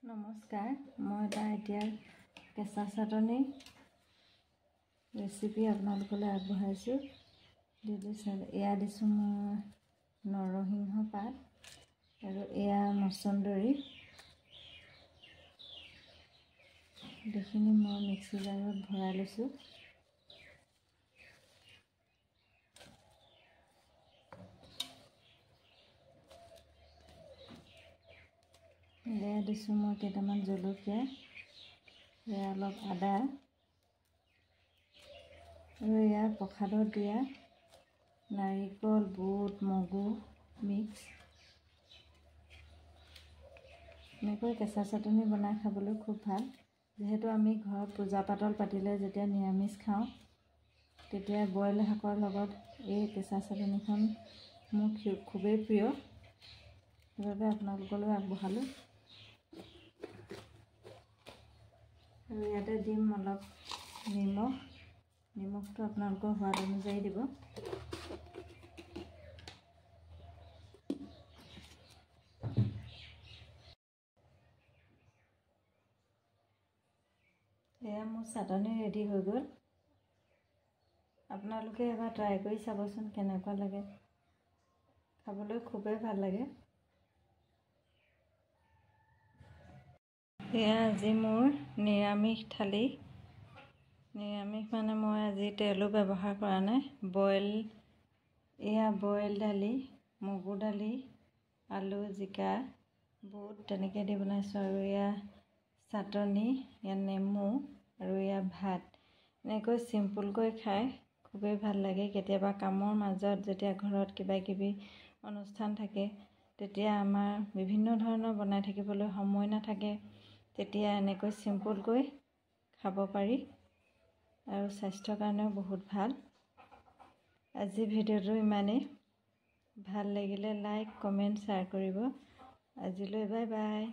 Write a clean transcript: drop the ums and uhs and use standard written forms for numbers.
নমস্কাৰ, মই এতিয়া কেঁচা চাটনি ৰেচিপি আপোনালোকলৈ আগবঢ়াইছোঁ। এয়া দিছোঁ মই নৰসিংহ পাত আৰু এয়া মচন্দৰী। এইখিনি মই মিক্সি জাৰত ভৰাই লৈছোঁ। এয়া দিছোঁ মই কেইটামান জলকীয়া, এয়া অলপ আদা আৰু এয়া প্ৰসাদত দিয়া নাৰিকল, বুট, মগু মিক্স। এনেকৈ কেঁচা চাটনি বনাই খাবলৈ খুব ভাল। যিহেতু আমি ঘৰত পূজা পাতল পাতিলে যেতিয়া নিৰামিষ খাওঁ, তেতিয়া বইল শাকৰ লগত এই কেঁচা চাটনিখন মোৰ খুবেই প্ৰিয়, সেইবাবে আপোনালোকলৈ আগবঢ়ালোঁ। আৰু ইয়াতে দিম অলপ নিমখটো আপোনালোকৰ সোৱাদ অনুযায়ী দিব। এয়া মোৰ চাটনি ৰেডি হৈ গ'ল। আপোনালোকে এবাৰ ট্ৰাই কৰি চাবচোন কেনেকুৱা লাগে। খাবলৈ খুবেই ভাল লাগে। এয়া আজি মোৰ নিৰামিষ থালি। নিৰামিষ মানে মই আজি তেলো ব্যৱহাৰ কৰা নাই। বইল দালি, মগু দালি, আলু, জিকা, বুট তেনেকৈ দি বনাইছোঁ। আৰু এয়া চাটনি, এয়া নেমু আৰু এয়া ভাত। এনেকৈ চিম্পুলকৈ খাই খুবেই ভাল লাগে। কেতিয়াবা কামৰ মাজত যেতিয়া ঘৰত কিবা কিবি অনুষ্ঠান থাকে, তেতিয়া আমাৰ বিভিন্ন ধৰণৰ বনাই থাকিবলৈ সময় নাথাকে, তেতিয়া এনেকৈ চিম্পুলকৈ খাব পাৰি আৰু স্বাস্থ্যৰ কাৰণেও বহুত ভাল। আজি ভিডিঅ'টো ইমানেই। ভাল লাগিলে লাইক, কমেণ্ট, শ্বেয়াৰ কৰিব। আজিলৈ বাই বাই।